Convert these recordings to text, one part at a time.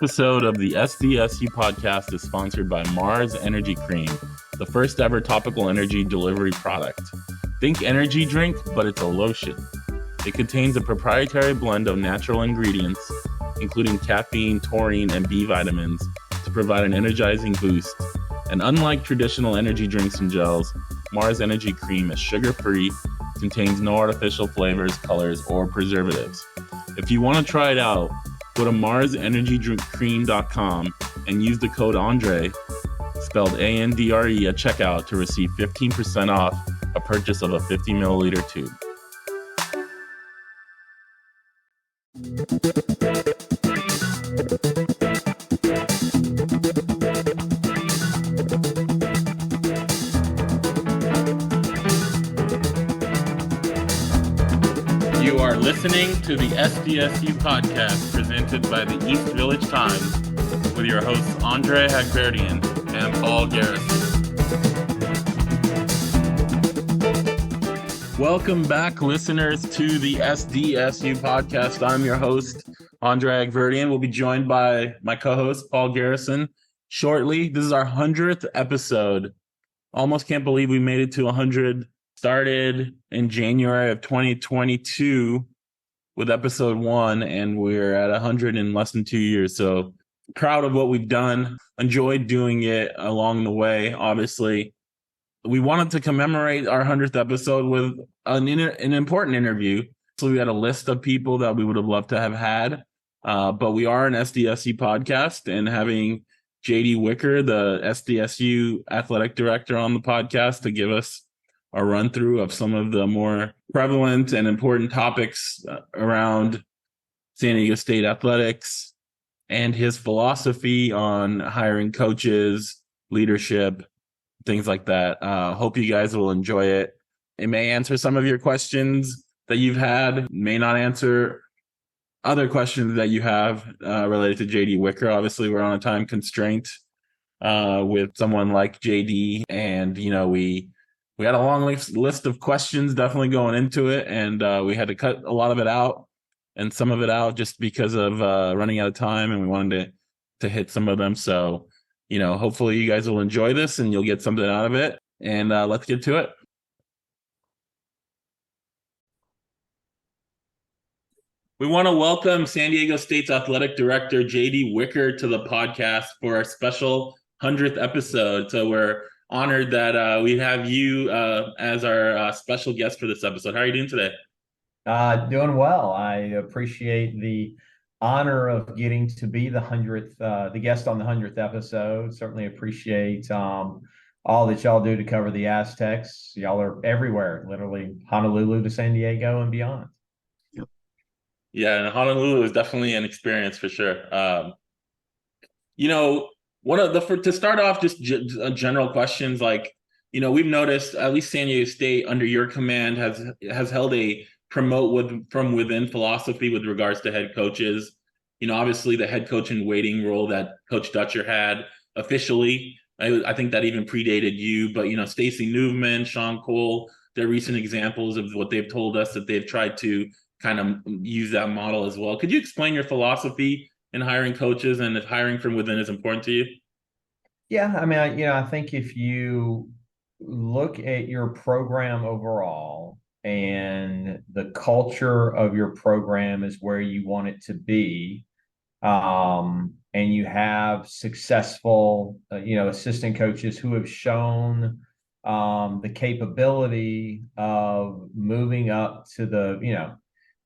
Episode of the SDSU podcast is sponsored by Marz Energy Cream, the first ever topical energy delivery product. Think energy drink, but it's a lotion. It contains a proprietary blend of natural ingredients, including caffeine, taurine, and B vitamins, to provide an energizing boost. And unlike traditional energy drinks and gels, Marz Energy Cream is sugar-free, contains no artificial flavors, colors, or preservatives. If you want to try it out, go to marzenergydrinkcream.com and use the code Andre, spelled ANDRE, at checkout to receive 15% off a purchase of a 50 milliliter tube. You are listening to the SDSU podcast presented by the East Village Times with your hosts Andre Hagberdian and Paul Garrison. Welcome back, listeners, to the SDSU podcast. I'm your host, Andre Hagberdian. We'll be joined by my co-host, Paul Garrison, shortly. This is our 100th episode. Almost can't believe we made it to 100. Started in January of 2022 with episode 1, and we're at 100 in less than 2 years. So proud of what we've done. Enjoyed doing it along the way. Obviously, we wanted to commemorate our 100th episode with an important interview. So we had a list of people that we would have loved to have had. But we are an SDSU podcast, and having JD Wicker, the SDSU Athletic Director, on the podcast to give us a run through of some of the more prevalent and important topics around San Diego State athletics and his philosophy on hiring coaches, leadership, things like that. Hope you guys will enjoy it. It may answer some of your questions that you've had, may not answer other questions that you have related to JD Wicker. Obviously, we're on a time constraint with someone like JD, and we had a long list of questions definitely going into it, and we had to cut a lot of it out and some of it out just because of running out of time, and we wanted to hit some of them. So, hopefully you guys will enjoy this and you'll get something out of it. And let's get to it. We want to welcome San Diego State's Athletic Director, JD Wicker, to the podcast for our special 100th episode. So we're honored that we have you as our special guest for this episode. How are you doing today? Doing well. I appreciate the honor of getting to be the guest on the 100th episode. Certainly appreciate all that y'all do to cover the Aztecs. Y'all are everywhere, literally Honolulu to San Diego and beyond. Yeah, and Honolulu is definitely an experience for sure. To start off, just general questions, like, we've noticed at least San Diego State under your command has held a promote from within philosophy with regards to head coaches. Obviously the head coach in waiting role that Coach Dutcher had officially, I think that even predated you, but Stacey Newman, Shaun Cole, they're recent examples of what they've told us that they've tried to kind of use that model as well. Could you explain your philosophy in hiring coaches and if hiring from within is important to you? Yeah, I mean, I think if you look at your program overall and the culture of your program is where you want it to be, and you have successful, assistant coaches who have shown the capability of moving up to the,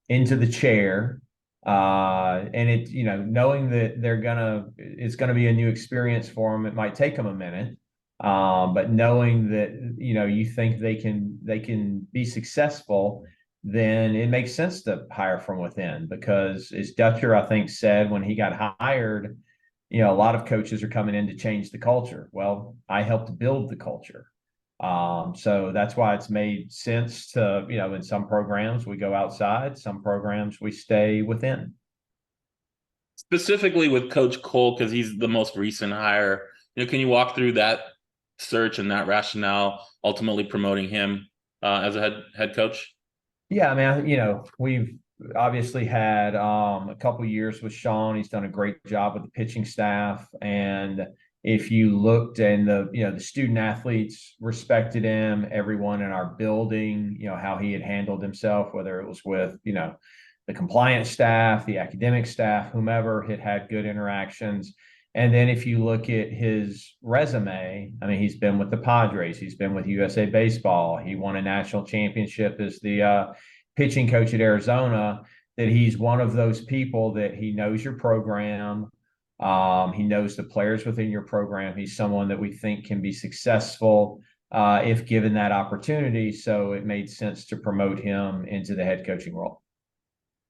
into the chair, and it, knowing that it's gonna be a new experience for them. It might take them a minute, but knowing that you think they can be successful, then it makes sense to hire from within. Because as Dutcher, I think, said when he got hired, a lot of coaches are coming in to change the culture. Well, I helped build the culture. So that's why it's made sense to, in some programs we go outside, some programs we stay within. Specifically with Coach Cole, because he's the most recent hire, can you walk through that search and that rationale, ultimately promoting him as a head coach? Yeah, I mean, we've obviously had a couple years with Shaun. He's done a great job with the pitching staff. And if you looked and the student athletes respected him, everyone in our building, how he had handled himself, whether it was with, the compliance staff, the academic staff, whomever had good interactions. And then if you look at his resume, I mean, he's been with the Padres, he's been with USA Baseball, he won a national championship as the pitching coach at Arizona, that he's one of those people that he knows your program. He knows the players within your program. He's someone that we think can be successful if given that opportunity. So it made sense to promote him into the head coaching role.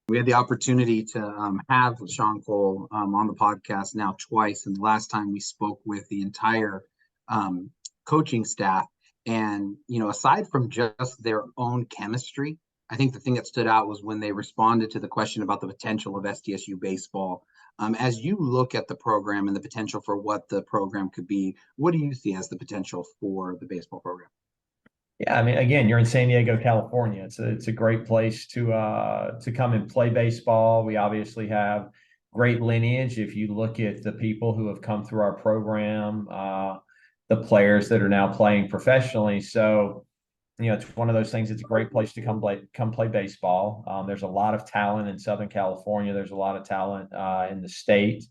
We had the opportunity to have Shaun Cole on the podcast now twice. And the last time we spoke with the entire coaching staff. And, aside from just their own chemistry, I think the thing that stood out was when they responded to the question about the potential of SDSU baseball. As you look at the program and the potential for what the program could be, what do you see as the potential for the baseball program? Yeah, I mean, again, you're in San Diego, California. It's a great place to come and play baseball. We obviously have great lineage. If you look at the people who have come through our program, the players that are now playing professionally. So, it's one of those things. It's a great place to come play baseball. There's a lot of talent in Southern California. There's a lot of talent in the state.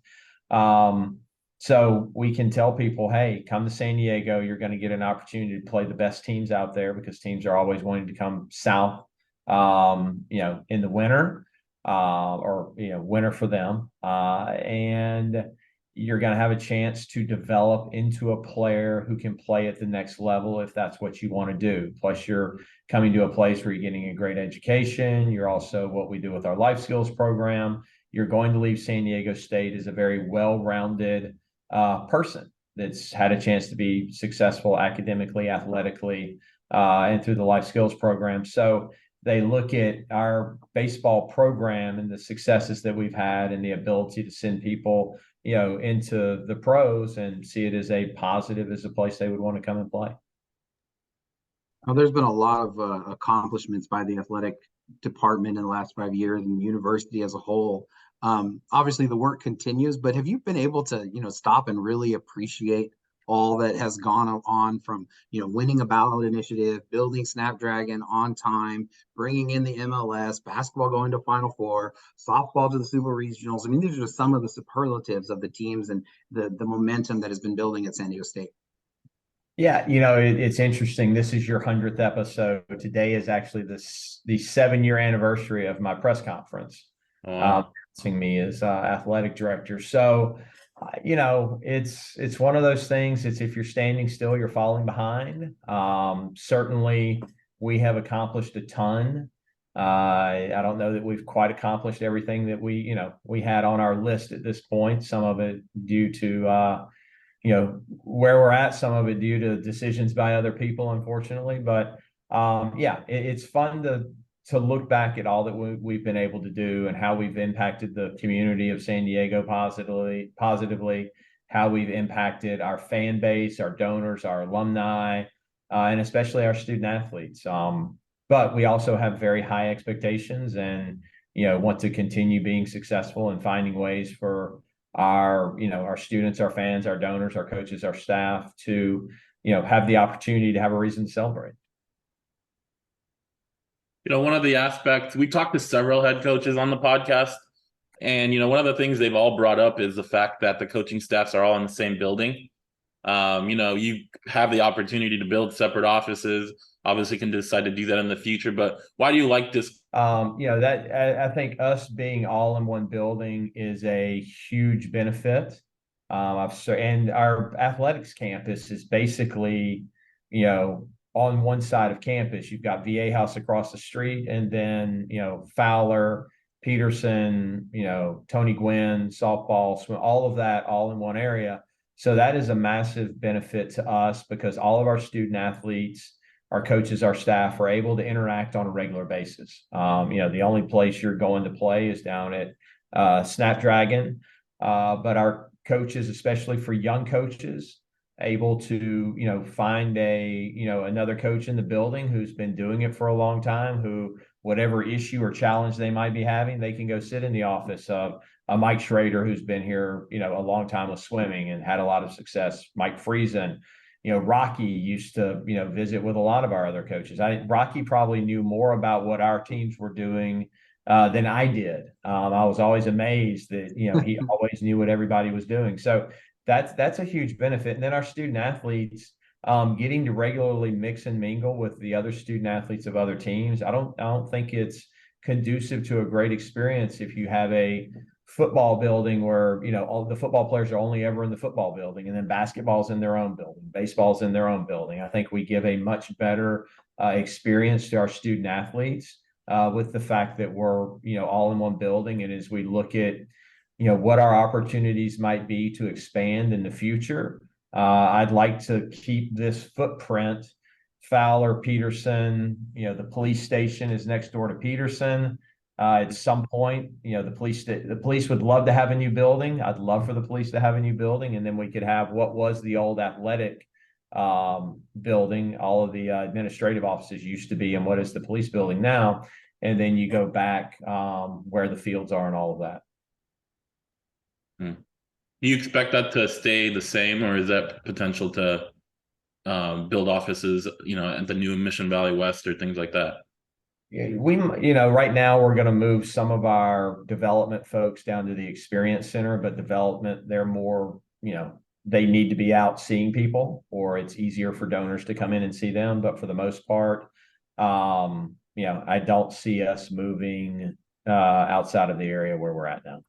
So we can tell people, hey, come to San Diego. You're going to get an opportunity to play the best teams out there, because teams are always wanting to come south, in the winter, or winter for them. And you're going to have a chance to develop into a player who can play at the next level if that's what you want to do. Plus, you're coming to a place where you're getting a great education. You're also, what we do with our life skills program, you're going to leave San Diego State as a very well-rounded person that's had a chance to be successful academically, athletically, and through the life skills program. So they look at our baseball program and the successes that we've had and the ability to send people into the pros and see it as a positive, as a place they would want to come and play. Well, there's been a lot of accomplishments by the athletic department in the last 5 years and the university as a whole. Obviously the work continues, but have you been able to, stop and really appreciate all that has gone on from, winning a ballot initiative, building Snapdragon on time, bringing in the MLS, basketball going to Final Four, softball to the Super Regionals? I mean, these are just some of the superlatives of the teams and the momentum that has been building at San Diego State. Yeah, it's interesting. This is your 100th episode. Today is actually the 7-year anniversary of my press conference. Announcing me as athletic director. So, it's one of those things. It's, if you're standing still, you're falling behind. Certainly, we have accomplished a ton. I don't know that we've quite accomplished everything that we had on our list at this point. Some of it due to where we're at, some of it due to decisions by other people, unfortunately. But it's fun to look back at all that we've been able to do and how we've impacted the community of San Diego positively, how we've impacted our fan base, our donors, our alumni, and especially our student athletes. But we also have very high expectations and, want to continue being successful and finding ways for our students, our fans, our donors, our coaches, our staff to, have the opportunity to have a reason to celebrate. One of the aspects, we talked to several head coaches on the podcast, and, one of the things they've all brought up is the fact that the coaching staffs are all in the same building. You have the opportunity to build separate offices, obviously can decide to do that in the future, but why do you like this? That I think us being all in one building is a huge benefit. And our athletics campus is basically, on one side of campus. You've got VA House across the street, and then, Fowler, Peterson, Tony Gwynn, softball, swim, all of that all in one area. So that is a massive benefit to us, because all of our student athletes, our coaches, our staff are able to interact on a regular basis. The only place you're going to play is down at Snapdragon. But our coaches, especially for young coaches, able to, find another coach in the building who's been doing it for a long time, who whatever issue or challenge they might be having, they can go sit in the office of a Mike Schrader, who's been here, a long time with swimming and had a lot of success. Mike Friesen, Rocky used to, visit with a lot of our other coaches. Rocky probably knew more about what our teams were doing than I did. I was always amazed that, he always knew what everybody was doing. So that's a huge benefit. And then our student athletes, getting to regularly mix and mingle with the other student athletes of other teams. I don't think it's conducive to a great experience if you have a football building where, all the football players are only ever in the football building, and then basketball's in their own building, baseball's in their own building. I think we give a much better experience to our student athletes with the fact that we're, all in one building. And as we look at, what our opportunities might be to expand in the future, I'd like to keep this footprint. Fowler, Peterson, the police station is next door to Peterson. At some point, the police would love to have a new building. I'd love for the police to have a new building, and then we could have what was the old athletic building. All of the administrative offices used to be, and what is the police building now? And then you go back where the fields are and all of that. Do you expect that to stay the same, or is that potential to build offices, at the new Mission Valley West or things like that? Yeah, right now we're going to move some of our development folks down to the experience center, but development, they're more, they need to be out seeing people, or it's easier for donors to come in and see them. But for the most part, I don't see us moving outside of the area where we're at now.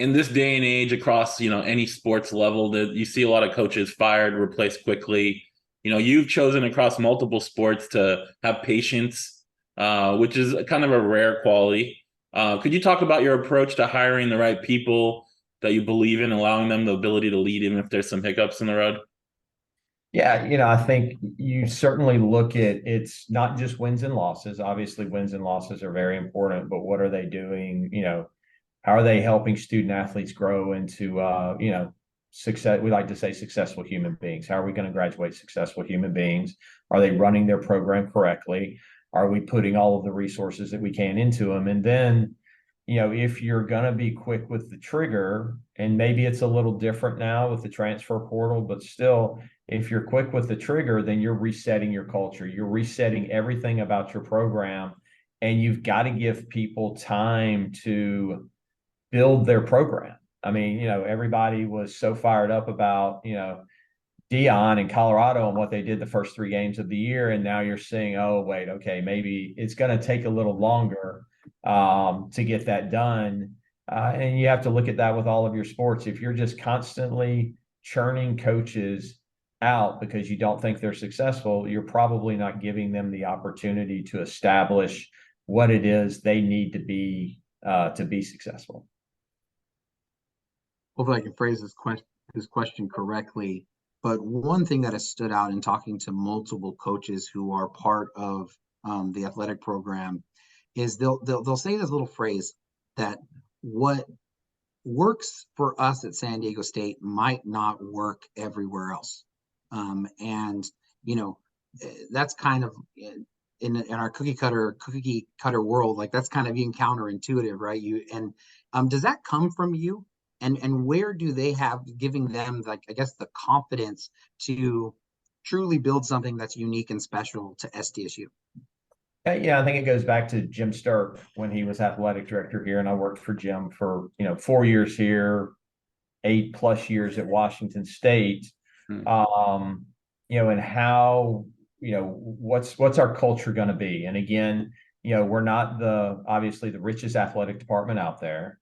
In this day and age, across any sports level, that you see a lot of coaches fired, replaced quickly. You've chosen across multiple sports to have patience, which is kind of a rare quality. Could you talk about your approach to hiring the right people that you believe in, allowing them the ability to lead even if there's some hiccups in the road? Yeah, I think you certainly look at, it's not just wins and losses. Obviously, wins and losses are very important, but what are they doing? How are they helping student athletes grow into, success? We like to say successful human beings. How are we going to graduate successful human beings? Are they running their program correctly? Are we putting all of the resources that we can into them? And then, if you're going to be quick with the trigger, and maybe it's a little different now with the transfer portal, but still, if you're quick with the trigger, then you're resetting your culture. You're resetting everything about your program, and you've got to give people time to build their program. I mean, everybody was so fired up about, Dion in Colorado and what they did the first 3 games of the year. And now you're saying, oh, wait, okay, maybe it's going to take a little longer to get that done. And you have to look at that with all of your sports. If you're just constantly churning coaches out because you don't think they're successful, you're probably not giving them the opportunity to establish what it is they need to be successful. Hopefully I can phrase this question correctly. But one thing that has stood out in talking to multiple coaches who are part of the athletic program is they'll say this little phrase that what works for us at San Diego State might not work everywhere else. And that's kind of in our cookie cutter world, like that's kind of being counterintuitive, right? Does that come from you? And where do they have giving them, like, I guess, the confidence to truly build something that's unique and special to SDSU? Yeah, I think it goes back to Jim Sturp when he was athletic director here, and I worked for Jim for 4 years here, 8+ years at Washington State. And how what's our culture going to be? And again, we're not obviously the richest athletic department out there.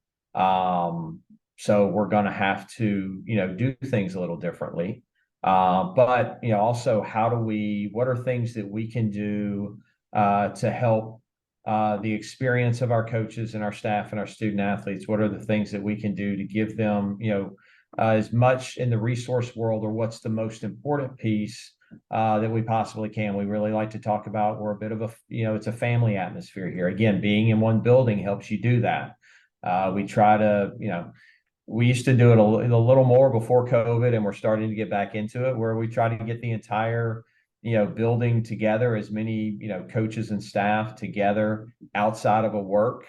So we're going to have to, do things a little differently. But also, what are things that we can do to help the experience of our coaches and our staff and our student athletes? What are the things that we can do to give them, as much in the resource world, or what's the most important piece that we possibly can? We really like to talk about, we're a bit of it's a family atmosphere here. Again, being in one building helps you do that. We try to, we used to do it a little more before COVID, and we're starting to get back into it, where we try to get the entire building together as many, coaches and staff together outside of a work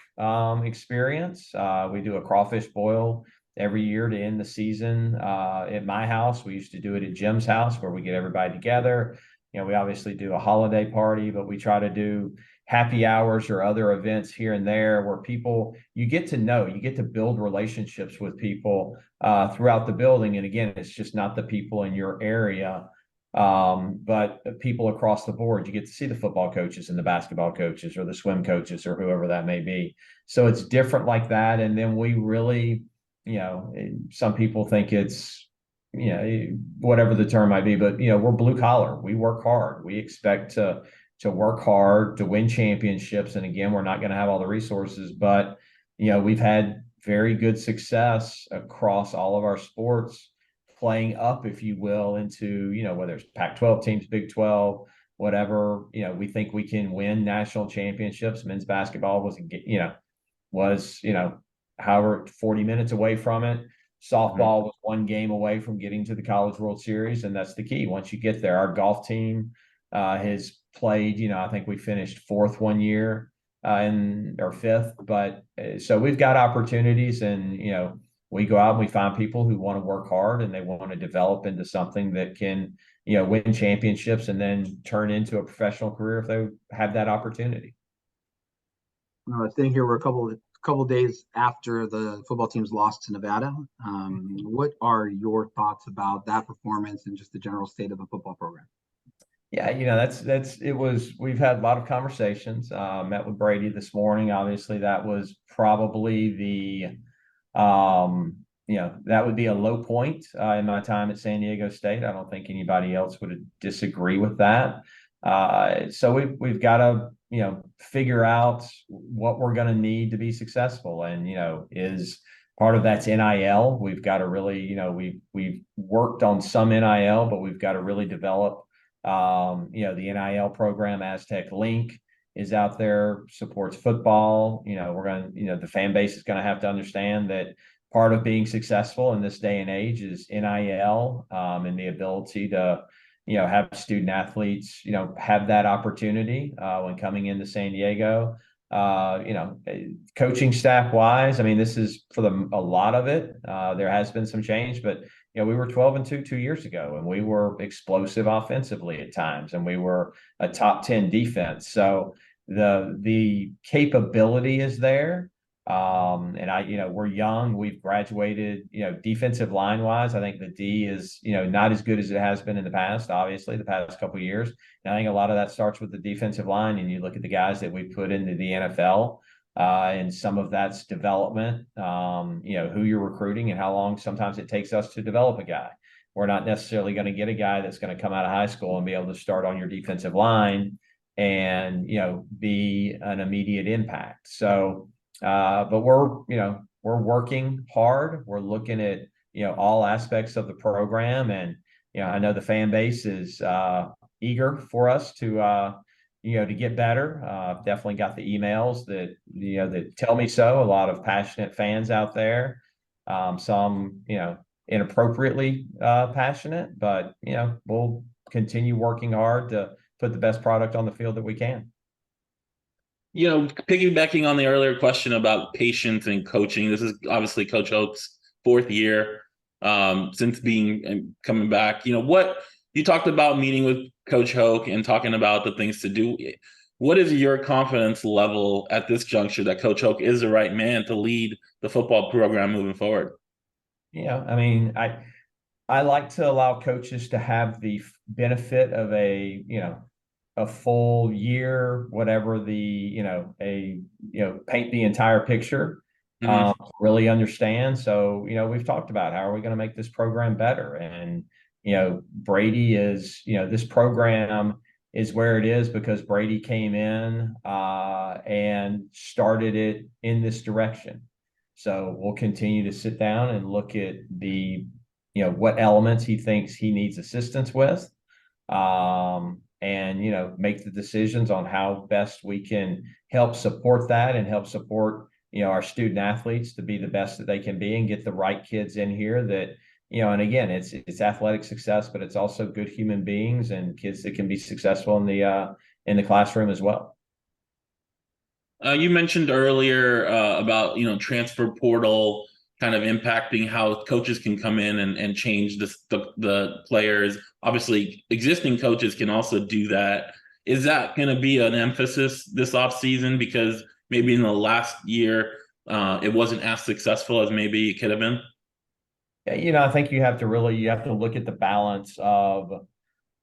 experience. We do a crawfish boil every year to end the season at my house. We used to do it at Jim's house where we get everybody together. We obviously do a holiday party, but we try to do happy hours or other events here and there where you get to build relationships with people throughout the building. And again, it's just not the people in your area, but people across the board. You get to see the football coaches and the basketball coaches or the swim coaches or whoever that may be. So it's different like that. And then we really, some people think it's, whatever the term might be, but, we're blue collar. We work hard. We expect to work hard to win championships. And again, we're not going to have all the resources, but, we've had very good success across all of our sports, playing up, if you will, into, whether it's Pac-12 teams, Big 12, whatever, we think we can win national championships. Men's basketball was, however, 40 minutes away from it. Softball was one game away from getting to the College World Series. And that's the key. Once you get there, our golf team has played, I think we finished fourth one year or fifth, but so we've got opportunities, and, we go out and we find people who want to work hard and they want to develop into something that can, win championships and then turn into a professional career if they have that opportunity. Sitting here, we're a couple days after the football team's lost to Nevada. What are your thoughts about that performance and just the general state of the football program? Yeah, we've had a lot of conversations. Met with Brady this morning. Obviously, that was probably that would be a low point in my time at San Diego State. I don't think anybody else would disagree with that. So we've got to, figure out what we're going to need to be successful. And, is part of that's NIL. We've got to really, we've worked on some NIL, but we've got to really develop, the NIL program. Aztec Link is out there, supports football. We're going to, the fan base is going to have to understand that part of being successful in this day and age is NIL, and the ability to, have student athletes, have that opportunity when coming into San Diego. Coaching staff wise, I mean, this is for a lot of it. There has been some change, but we were 12-2 2 years ago, and we were explosive offensively at times, and we were a top 10 defense. So the capability is there. And we're young. We've graduated, defensive line wise. I think the D is, not as good as it has been in the past, obviously, the past couple of years. And I think a lot of that starts with the defensive line. And you look at the guys that we put into the NFL, and some of that's development, who you're recruiting and how long sometimes it takes us to develop a guy. We're not necessarily going to get a guy that's going to come out of high school and be able to start on your defensive line and, be an immediate impact. So, but we're working hard. We're looking at, all aspects of the program. And, I know the fan base is eager for us to get better. I've definitely got the emails that tell me so. A lot of passionate fans out there. Some, inappropriately passionate, but, we'll continue working hard to put the best product on the field that we can. Piggybacking on the earlier question about patience and coaching, this is obviously Coach Hoke's fourth year since coming back. What you talked about meeting with Coach Hoke and talking about the things to do. What is your confidence level at this juncture that Coach Hoke is the right man to lead the football program moving forward? Yeah, I mean, I like to allow coaches to have the benefit of a full year, whatever paint the entire picture, really understand. So, we've talked about how are we going to make this program better? And, Brady is, this program is where it is because Brady came in and started it in this direction. So we'll continue to sit down and look at what elements he thinks he needs assistance with. And, make the decisions on how best we can help support that and help support, our student athletes to be the best that they can be and get the right kids in here that, and again, it's athletic success, but it's also good human beings and kids that can be successful in the classroom as well. You mentioned earlier about transfer portal kind of impacting how coaches can come in and change the players. Obviously, existing coaches can also do that. Is that going to be an emphasis this offseason? Because maybe in the last year, it wasn't as successful as maybe it could have been. Yeah, I think you have to look at the balance of,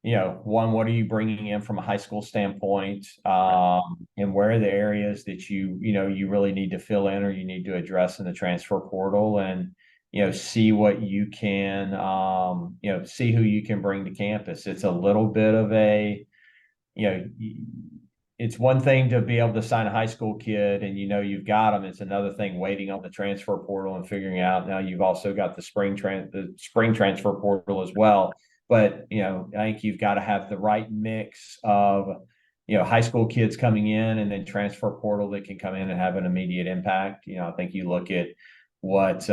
one, what are you bringing in from a high school standpoint, and where are the areas that you really need to fill in or you need to address in the transfer portal, and see what you can, see who you can bring to campus. It's a little bit of a, it's one thing to be able to sign a high school kid and you've got them. It's another thing waiting on the transfer portal and figuring out now you've also got the spring transfer portal as well. But I think you've got to have the right mix of high school kids coming in and then transfer portal that can come in and have an immediate impact. I think you look at what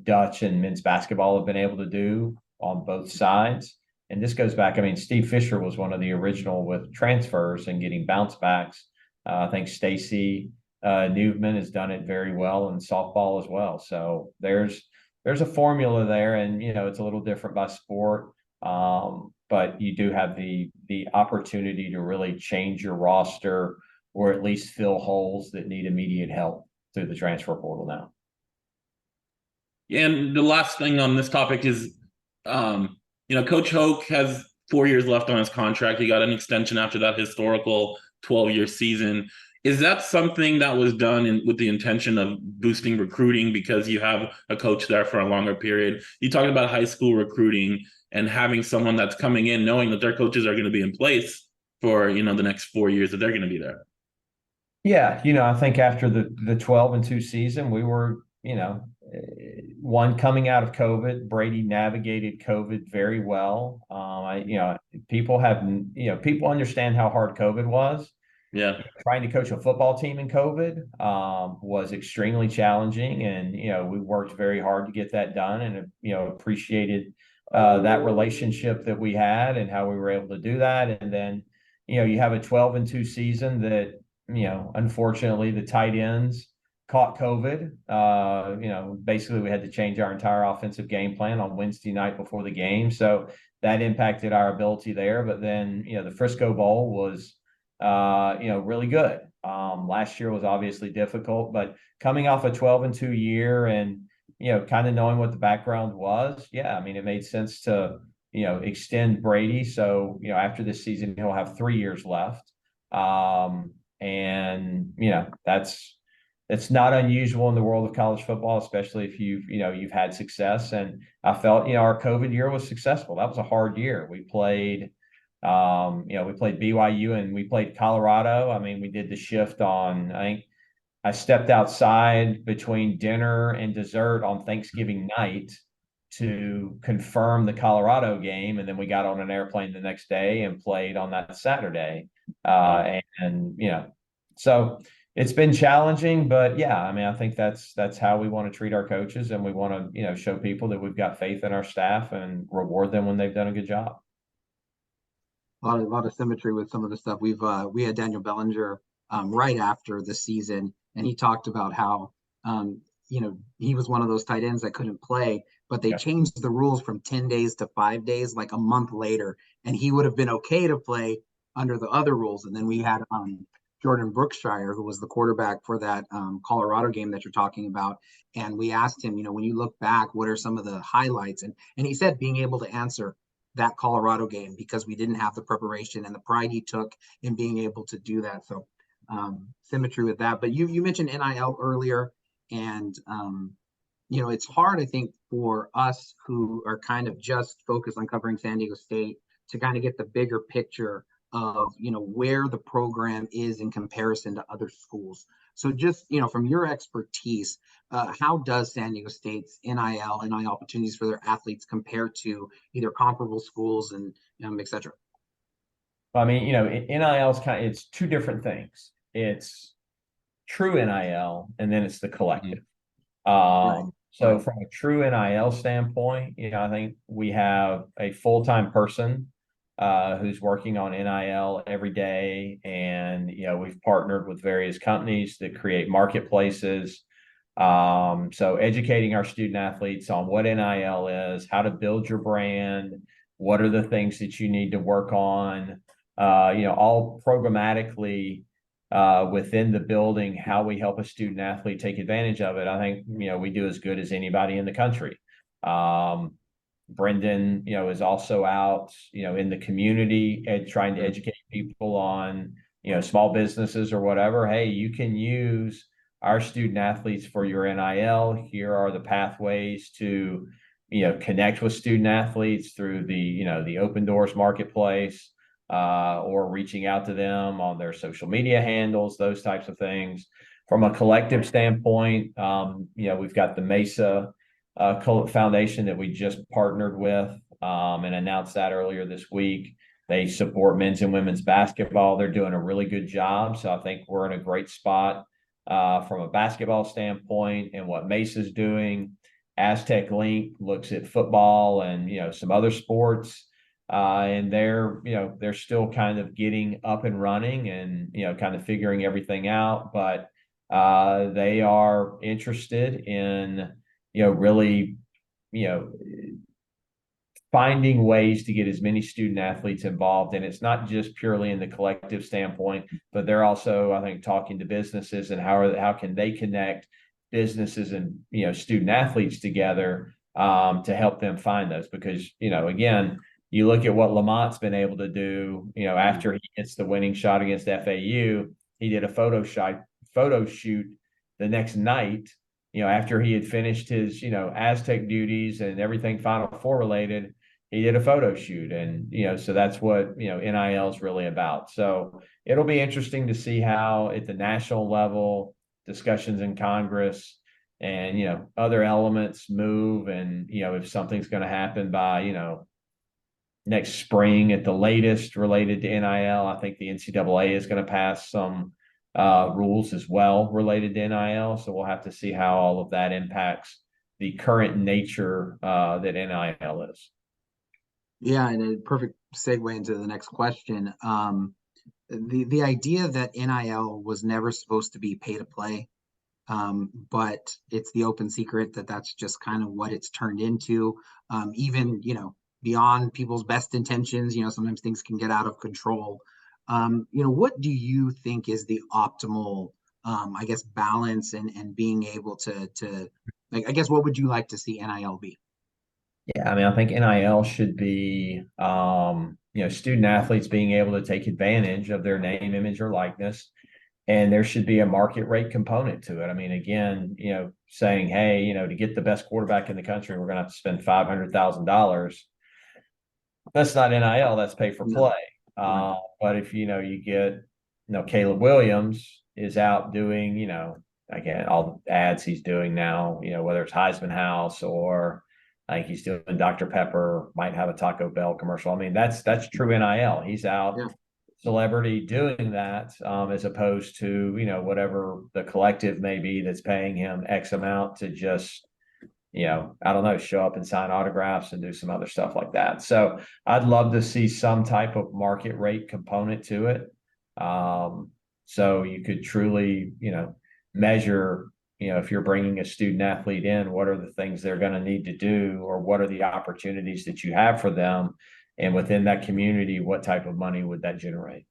Dutch and men's basketball have been able to do on both sides. And this goes back, Steve Fisher was one of the original with transfers and getting bounce backs. I think Stacy Newman has done it very well in softball as well. So there's a formula there, and it's a little different by sport, but you do have the opportunity to really change your roster or at least fill holes that need immediate help through the transfer portal now. And the last thing on this topic is, Coach Hoke has 4 years left on his contract. He got an extension after that historical 12-year season. Is that something that was done with the intention of boosting recruiting because you have a coach there for a longer period? You talked about high school recruiting and having someone that's coming in knowing that their coaches are going to be in place for, the next 4 years that they're going to be there. Yeah, I think after the 12-2 season, we were, one, coming out of COVID. Brady navigated COVID very well. People understand how hard COVID was. Yeah. Trying to coach a football team in COVID was extremely challenging, and we worked very hard to get that done, and appreciated that relationship that we had and how we were able to do that. And then you have a 12-2 season that unfortunately the tight ends caught COVID. Basically we had to change our entire offensive game plan on Wednesday night before the game, so that impacted our ability there. But then the Frisco Bowl was really good. Last year was obviously difficult, but coming off a 12-2 year and, kind of knowing what the background was, it made sense to, extend Brady. So, after this season, he'll have 3 years left. And, it's not unusual in the world of college football, especially if you've had success. And I felt, our COVID year was successful. That was a hard year. We played BYU and we played Colorado. We did the shift on, I think I stepped outside between dinner and dessert on Thanksgiving night to confirm the Colorado game. And then we got on an airplane the next day and played on that Saturday. So it's been challenging, but I think that's how we want to treat our coaches. And we want to, show people that we've got faith in our staff and reward them when they've done a good job. A lot of symmetry with some of the stuff. We had Daniel Bellinger right after the season, and he talked about how he was one of those tight ends that couldn't play, but they changed the rules from 10 days to 5 days, like a month later, and he would have been okay to play under the other rules. And then we had Jordan Brookshire, who was the quarterback for that Colorado game that you're talking about, and we asked him, when you look back, what are some of the highlights? And he said being able to answer that Colorado game because we didn't have the preparation and the pride he took in being able to do that. So symmetry with that. But you mentioned NIL earlier, and it's hard, I think, for us who are kind of just focused on covering San Diego State to kind of get the bigger picture of where the program is in comparison to other schools. So just from your expertise, how does San Diego State's NIL opportunities for their athletes compare to either comparable schools and et cetera? NIL is it's two different things. It's true NIL, and then it's the collective. Right. So Right. from a true NIL standpoint, I think we have a full-time person who's working on NIL every day. And, we've partnered with various companies that create marketplaces. So educating our student athletes on what NIL is, how to build your brand, what are the things that you need to work on, all programmatically within the building, how we help a student athlete take advantage of it. I think, we do as good as anybody in the country. Brendan, is also out, in the community and trying to educate people on, small businesses or whatever. Hey, you can use our student athletes for your NIL. Here are the pathways to, connect with student athletes through the Open Doors Marketplace, or reaching out to them on their social media handles, those types of things. From a collective standpoint, we've got the Mesa Foundation that we just partnered with, and announced that earlier this week. They support men's and women's basketball. They're doing a really good job. So I think we're in a great spot from a basketball standpoint and what Mesa's doing. Aztec Link looks at football and, some other sports. And they're still kind of getting up and running and, kind of figuring everything out. But they are interested in, really, finding ways to get as many student athletes involved. And it's not just purely in the collective standpoint, but they're also, I think, talking to businesses and how can they connect businesses and, student athletes together to help them find those. Because, again, you look at what Lamont's been able to do, after he hits the winning shot against FAU, he did a photo shoot the next night, after he had finished his, Aztec duties and everything Final Four related. He did a photo shoot. And, so that's what, NIL is really about. So it'll be interesting to see how at the national level, discussions in Congress and, other elements move. And, if something's going to happen by, next spring at the latest related to NIL. I think the NCAA is going to pass some rules as well related to NIL. So we'll have to see how all of that impacts the current nature that NIL is. Yeah, and a perfect segue into the next question. The idea that NIL was never supposed to be pay to play, but it's the open secret that that's just kind of what it's turned into. Even, beyond people's best intentions, sometimes things can get out of control. What do you think is the optimal, I guess, balance and being able to like, I guess, what would you like to see NIL be? Yeah, I mean, I think NIL should be, student athletes being able to take advantage of their name, image, or likeness. And there should be a market rate component to it. I mean, again, saying, hey, to get the best quarterback in the country, we're going to have to spend $500,000. That's not NIL, that's pay for No. play. Right. But if, you get, Caleb Williams is out doing, again, all the ads he's doing now, whether it's Heisman House or I think he's doing Dr. Pepper, might have a Taco Bell commercial. I mean, that's true NIL. He's out Yeah. celebrity doing that, as opposed to, whatever the collective may be that's paying him X amount to just, I don't know, show up and sign autographs and do some other stuff like that. So I'd love to see some type of market rate component to it. So you could truly, measure, if you're bringing a student athlete in, what are the things they're going to need to do, or what are the opportunities that you have for them? And within that community, what type of money would that generate?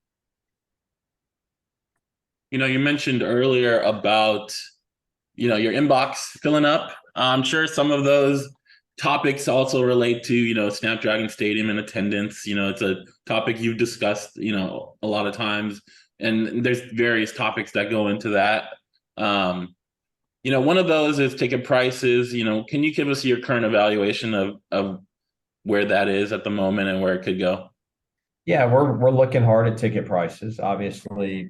You mentioned earlier about, your inbox filling up. I'm sure some of those topics also relate to, Snapdragon Stadium and attendance. It's a topic you've discussed, a lot of times, and there's various topics that go into that. One of those is ticket prices. Can you give us your current evaluation of where that is at the moment and where it could go? Yeah, we're looking hard at ticket prices. Obviously,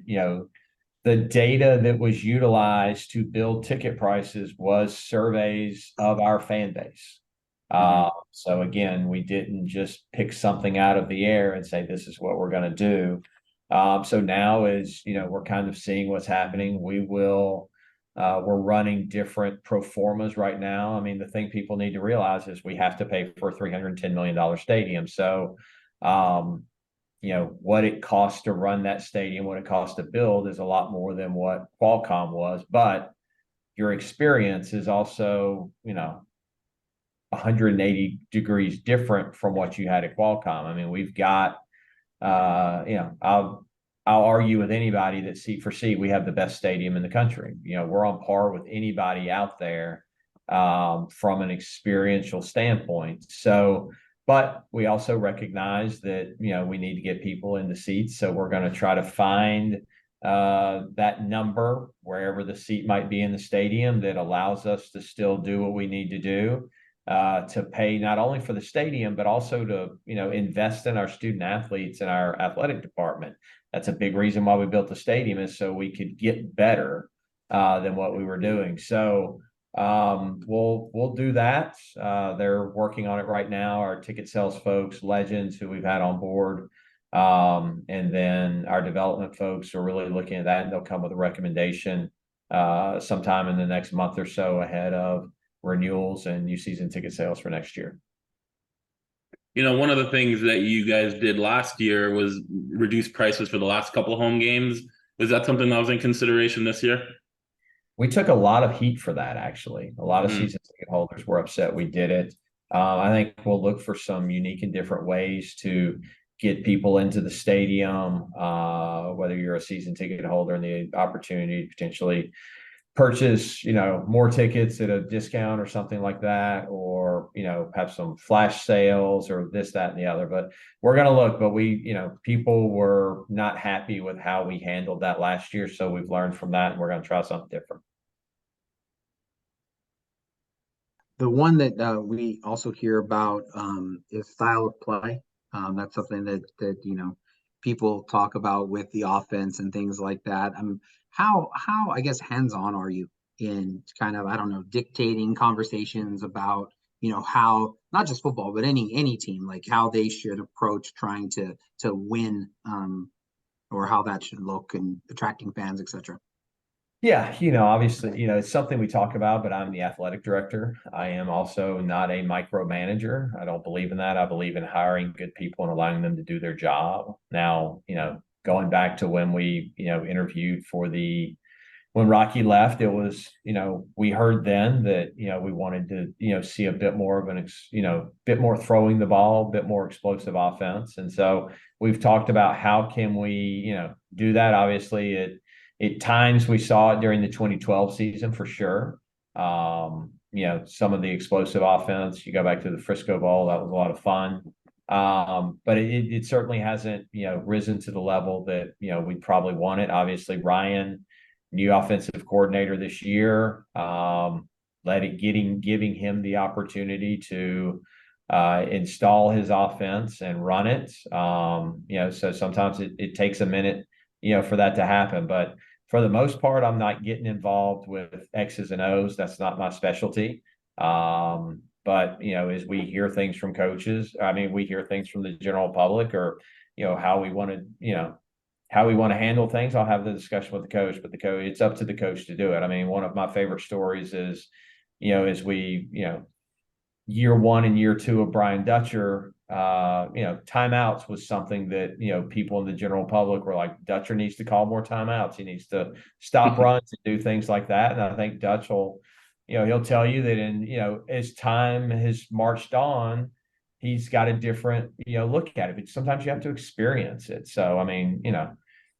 the data that was utilized to build ticket prices was surveys of our fan base. So again, we didn't just pick something out of the air and say, this is what we're going to do. So now is, we're kind of seeing what's happening. We will We're running different pro formas right now. I mean, the thing people need to realize is we have to pay for a $310 million stadium. So, what it costs to run that stadium, what it costs to build is a lot more than what Qualcomm was. But your experience is also, 180 degrees different from what you had at Qualcomm. I mean, we've got, I'll argue with anybody that seat for seat, we have the best stadium in the country. We're on par with anybody out there from an experiential standpoint. So, but we also recognize that, we need to get people in the seats. So we're going to try to find that number wherever the seat might be in the stadium that allows us to still do what we need to do to pay not only for the stadium, but also to, invest in our student athletes and our athletic department. That's a big reason why we built the stadium, is so we could get better than what we were doing. So we'll do that. They're working on it right now. Our ticket sales folks, Legends, who we've had on board, and then our development folks are really looking at that, and they'll come with a recommendation sometime in the next month or so ahead of renewals and new season ticket sales for next year. One of the things that you guys did last year was reduce prices for the last couple of home games. Was that something that was in consideration this year? We took a lot of heat for that, actually. A lot of season ticket holders were upset we did it. I think we'll look for some unique and different ways to get people into the stadium, whether you're a season ticket holder and the opportunity to potentially purchase, more tickets at a discount or something like that, or, have some flash sales or this, that, and the other. But we're going to look, but people were not happy with how we handled that last year. So we've learned from that, and we're going to try something different. The one that we also hear about is style of play. That's something that people talk about with the offense and things like that. How I guess hands-on are you in kind of, I don't know, dictating conversations about how not just football but any team, like how they should approach trying to win, or how that should look and attracting fans, etc. Yeah, obviously, it's something we talk about, but I'm the athletic director. I am also not a micromanager. I don't believe in that. I believe in hiring good people and allowing them to do their job. Now, going back to when we, interviewed for when Rocky left, it was, we heard then that, we wanted to, see a bit more of bit more throwing the ball, a bit more explosive offense. And so we've talked about how can we, do that. Obviously, at times we saw it during the 2012 season for sure. Some of the explosive offense, you go back to the Frisco Bowl, that was a lot of fun. But it certainly hasn't, risen to the level that, we probably want it. Obviously, Ryan, new offensive coordinator this year, giving him the opportunity to install his offense and run it. So sometimes it takes a minute, for that to happen. But for the most part, I'm not getting involved with X's and O's. That's not my specialty. But, as we hear things from coaches, we hear things from the general public, or, how we want to handle things. I'll have the discussion with the coach, but it's up to the coach to do it. One of my favorite stories is, as we, year one and year two of Brian Dutcher, timeouts was something that, people in the general public were like, Dutcher needs to call more timeouts. He needs to stop runs and do things like that. And I think Dutch will, he'll tell you that as time has marched on, he's got a different, look at it. But sometimes you have to experience it. So,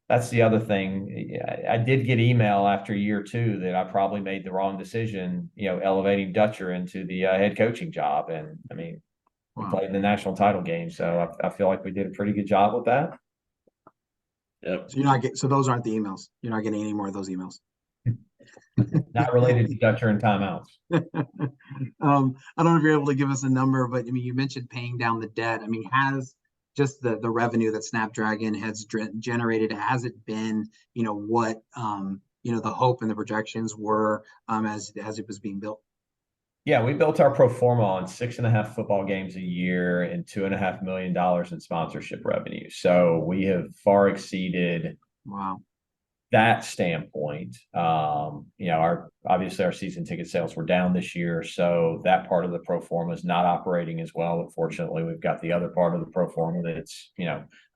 that's the other thing. I did get email after year two that I probably made the wrong decision, elevating Dutcher into the head coaching job. And we played in the national title game. So I feel like we did a pretty good job with that. Yep. So those aren't the emails. You're not getting any more of those emails. Not related to Dutcher and timeouts. I don't know if you're able to give us a number, but you mentioned paying down the debt. Has just the revenue that Snapdragon has generated, has it been, what the hope and the projections were as it was being built? Yeah, we built our pro forma on 6.5 football games a year and $2.5 million in sponsorship revenue. So we have far exceeded. Wow. that standpoint, obviously our season ticket sales were down this year, so that part of the pro forma is not operating as well. But fortunately, we've got the other part of the pro forma that's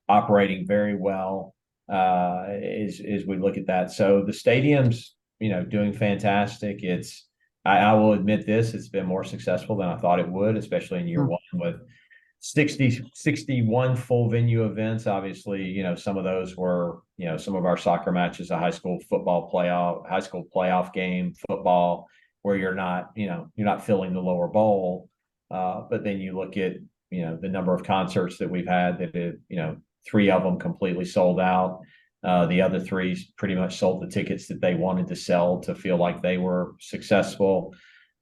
operating very well. As we look at that, so the stadium's doing fantastic. I will admit this, it's been more successful than I thought it would, especially in year one with 61 full venue events. Obviously, some of those were, some of our soccer matches, a high school playoff game, football, where you're not filling the lower bowl. But then you look at, the number of concerts that we've had that, 3 of them completely sold out. The other 3 pretty much sold the tickets that they wanted to sell to feel like they were successful.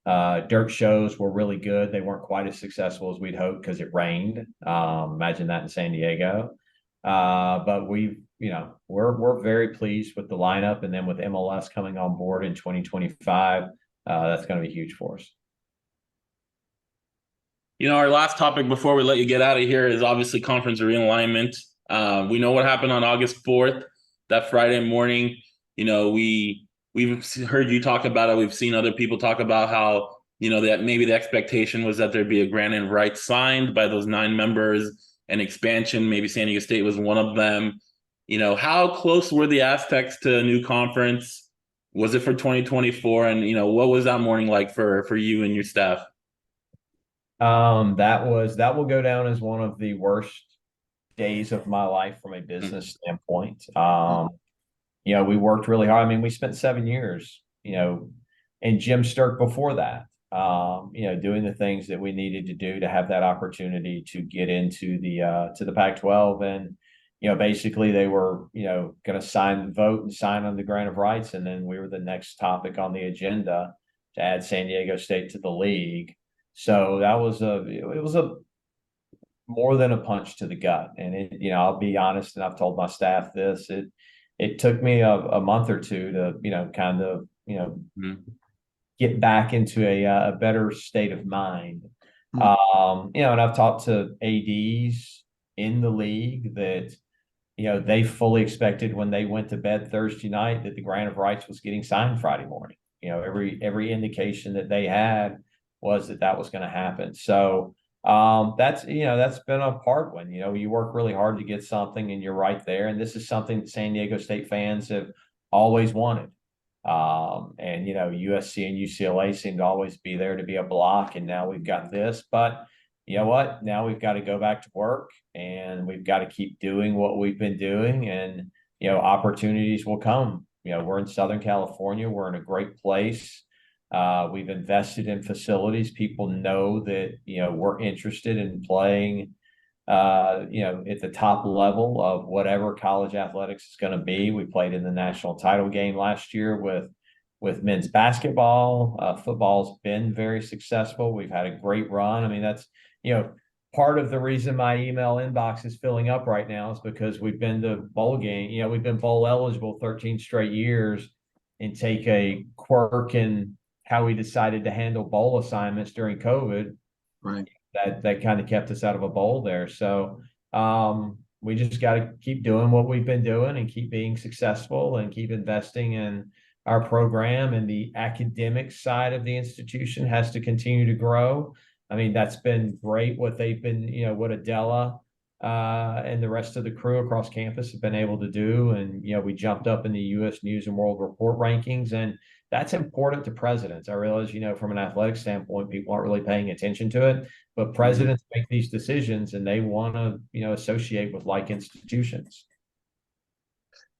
Dirt shows were really good. They weren't quite as successful as we'd hoped because it rained. Imagine that in San Diego. But we're very pleased with the lineup, and then with MLS coming on board in 2025, that's going to be huge for us. Our last topic before we let you get out of here is obviously conference realignment. We know what happened on August 4th, that Friday morning. We've heard you talk about it. We've seen other people talk about how, that maybe the expectation was that there'd be a grant in rights signed by those 9 members and expansion. Maybe San Diego State was one of them. How close were the Aztecs to a new conference? Was it for 2024? And, what was that morning like for you and your staff? That will go down as one of the worst days of my life from a business standpoint. We worked really hard. I mean, we spent 7 years, and Jim Sturk before that, doing the things that we needed to do to have that opportunity to get into the Pac-12. And, basically they were, going to vote and sign on the grant of rights. And then we were the next topic on the agenda to add San Diego State to the league. So that was it was more than a punch to the gut. And I'll be honest, and I've told my staff this, it took me a month or two to, get back into a better state of mind. And I've talked to ADs in the league that, they fully expected when they went to bed Thursday night that the grant of rights was getting signed Friday morning. Every indication that they had was that was going to happen. So that's been a hard one. You work really hard to get something and you're right there. And this is something that San Diego State fans have always wanted. And USC and UCLA seem to always be there to be a block. And now we've got this, but you know what? Now we've got to go back to work and we've got to keep doing what we've been doing, and opportunities will come. We're in Southern California. We're in a great place. We've invested in facilities. People know that, we're interested in playing, at the top level of whatever college athletics is going to be. We played in the national title game last year with men's basketball. Football's been very successful. We've had a great run. I mean, that's, part of the reason my email inbox is filling up right now is because we've been to bowl game. We've been bowl eligible 13 straight years, and take a quirk in how we decided to handle bowl assignments during COVID. Right. That kind of kept us out of a bowl there. So we just got to keep doing what we've been doing and keep being successful and keep investing in our program, and the academic side of the institution has to continue to grow. I mean, that's been great what they've been, what Adela and the rest of the crew across campus have been able to do. And, we jumped up in the U.S. News and World Report rankings, and that's important to presidents. I realize, from an athletic standpoint, people aren't really paying attention to it, but presidents make these decisions and they want to, associate with like institutions.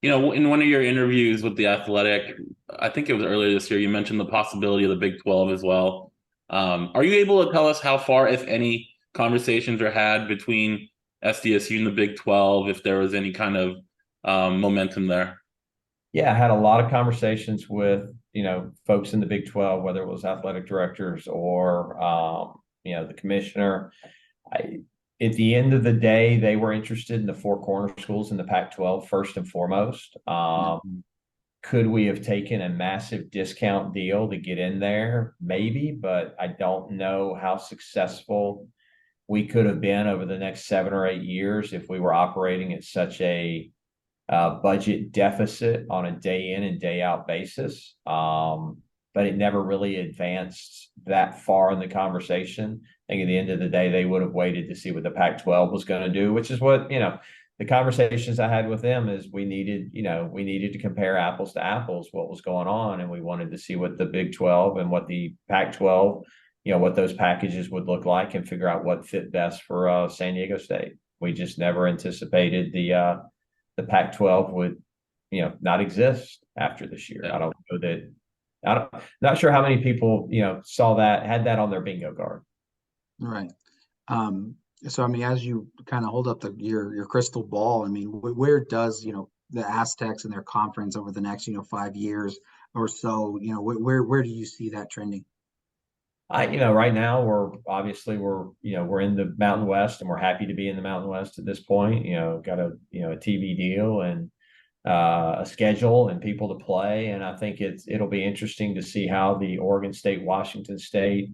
In one of your interviews with The Athletic, I think it was earlier this year, you mentioned the possibility of the Big 12 as well. Are you able to tell us how far, if any, conversations are had between SDSU and the Big 12, if there was any kind of momentum there? Yeah, I had a lot of conversations with, folks in the Big 12, whether it was athletic directors or, the commissioner. At the end of the day, they were interested in the 4 corner schools in the Pac-12 first and foremost. Could we have taken a massive discount deal to get in there? Maybe, but I don't know how successful we could have been over the next 7 or 8 years if we were operating at such a budget deficit on a day in and day out basis. But it never really advanced that far in the conversation. I think at the end of the day, they would have waited to see what the Pac-12 was going to do, which is what, the conversations I had with them is we needed to compare apples to apples, what was going on. And we wanted to see what the Big 12 and what the Pac-12, what those packages would look like and figure out what fit best for San Diego State. We just never anticipated the Pac-12 would, not exist after this year. I don't know that. Not sure how many people, saw that, had that on their bingo card. Right. So, I mean, as you kind of hold up your crystal ball, I mean, where does, the Aztecs and their conference over the next, 5 years or so, where do you see that trending? Right now we're in the Mountain West and we're happy to be in the Mountain West at this point. Got a TV deal and a schedule and people to play, and I think it'll be interesting to see how the Oregon State, Washington State,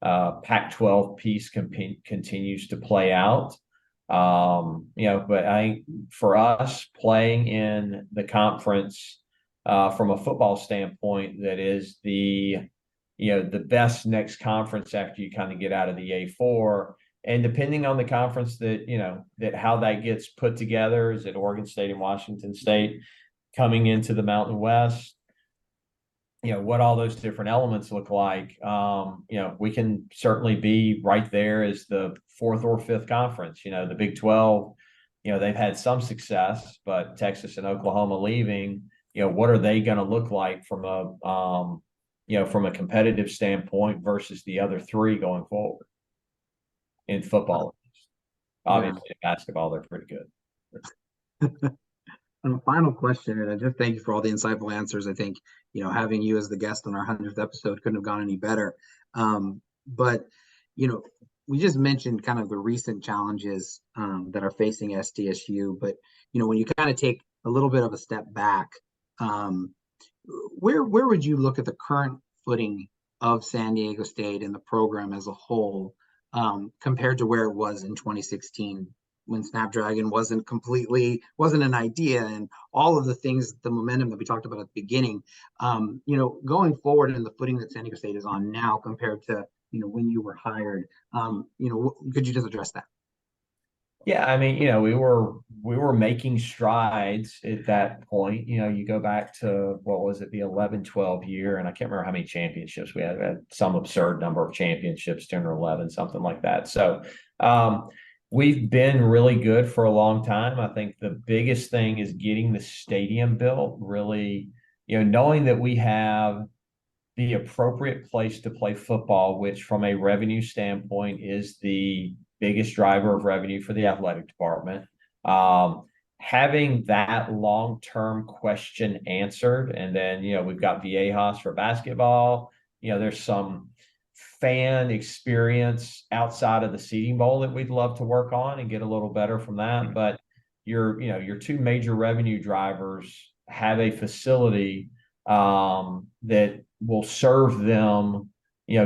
Pac-12 piece continues to play out. But I think for us playing in the conference from a football standpoint, that is the best next conference after you kind of get out of the A4. And depending on the conference that how that gets put together, is it Oregon State and Washington State coming into the Mountain West? What all those different elements look like. We can certainly be right there as the fourth or fifth conference. The Big 12, they've had some success, but Texas and Oklahoma leaving, what are they going to look like from a competitive standpoint versus the other three going forward in football? Obviously, in basketball, they're pretty good. And a final question, and I just thank you for all the insightful answers. I think, having you as the guest on our 100th episode couldn't have gone any better. But, we just mentioned kind of the recent challenges that are facing SDSU. But, when you kind of take a little bit of a step back, where would you look at the current footing of San Diego State and the program as a whole compared to where it was in 2016? When Snapdragon wasn't an idea, and all of the things, the momentum that we talked about at the beginning, going forward in the footing that San Diego State is on now compared to, when you were hired, could you just address that? Yeah, I mean, we were making strides at that point. You go back to, what was it, the 11-12 year, and I can't remember how many championships we had. We had some absurd number of championships, 10 or 11, something like that. So, we've been really good for a long time. I think the biggest thing is getting the stadium built, really, knowing that we have the appropriate place to play football, which from a revenue standpoint is the biggest driver of revenue for the athletic department. Having that long-term question answered. And then, we've got Viejas for basketball. There's some fan experience outside of the seating bowl that we'd love to work on and get a little better from that. But your two major revenue drivers have a facility that will serve them,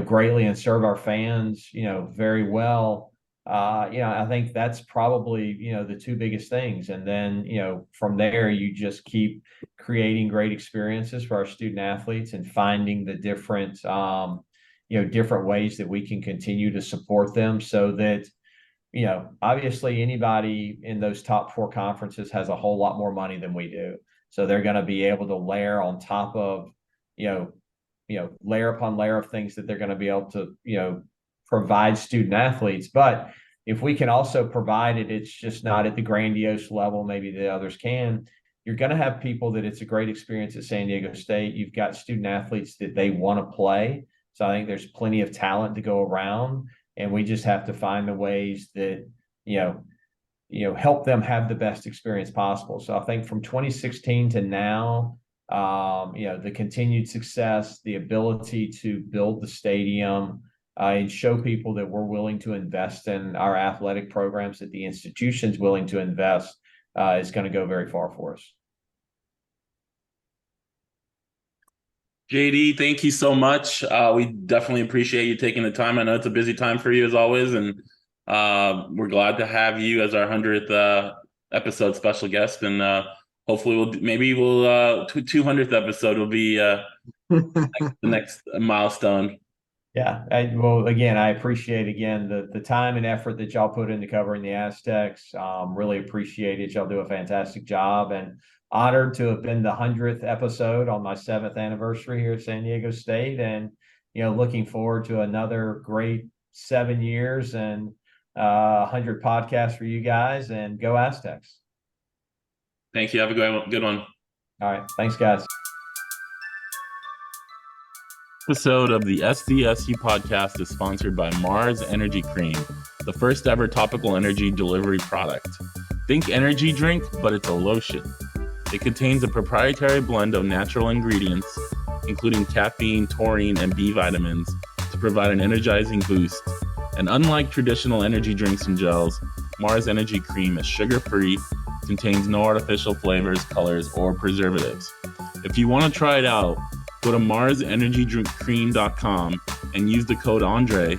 greatly and serve our fans, very well. I think that's probably, the two biggest things. And then, from there, you just keep creating great experiences for our student athletes and finding the different, different ways that we can continue to support them so that, obviously anybody in those top four conferences has a whole lot more money than we do. So they're going to be able to layer on top of, layer upon layer of things that they're going to be able to, provide student athletes. But if we can also provide it, it's just not at the grandiose level maybe the others can. You're going to have people that it's a great experience at San Diego State. You've got student athletes that they want to play. So I think there's plenty of talent to go around, and we just have to find the ways that, help them have the best experience possible. So I think from 2016 to now, the continued success, the ability to build the stadium, and show people that we're willing to invest in our athletic programs, that the institution's willing to invest, is going to go very far for us. JD, thank you so much. We definitely appreciate you taking the time. I know it's a busy time for you as always, and we're glad to have you as our 100th episode special guest. And hopefully we'll 200th episode will be the next milestone. Yeah. Well, again, I appreciate again the time and effort that y'all put into covering the Aztecs. Really appreciate it. Y'all do a fantastic job, and honored to have been the 100th episode on my 7th anniversary here at San Diego State. And, looking forward to another great 7 years and 100 podcasts for you guys, and go Aztecs. Thank you. Have a good one. All right. Thanks, guys. Episode of the SDSU podcast is sponsored by Marz Energy Cream, the first ever topical energy delivery product. Think energy drink, but it's a lotion. It contains a proprietary blend of natural ingredients, including caffeine, taurine, and B vitamins, to provide an energizing boost. And unlike traditional energy drinks and gels, Marz Energy Cream is sugar-free, contains no artificial flavors, colors, or preservatives. If you want to try it out, go to marzenergydrinkcream.com and use the code Andre,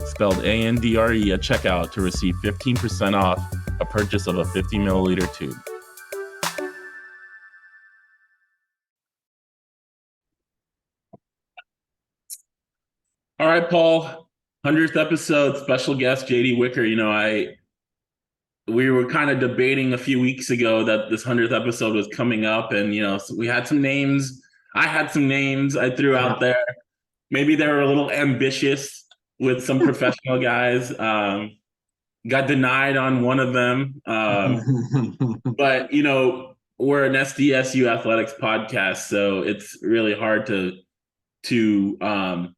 spelled ANDRE, at checkout to receive 15% off a purchase of a 50 milliliter tube. All right, Paul, 100th episode, special guest JD Wicker. We were kind of debating a few weeks ago that this 100th episode was coming up, and so we had some names. I had some names I threw out there. Maybe they were a little ambitious with some professional guys. Got denied on one of them. But, we're an SDSU Athletics podcast, so it's really hard to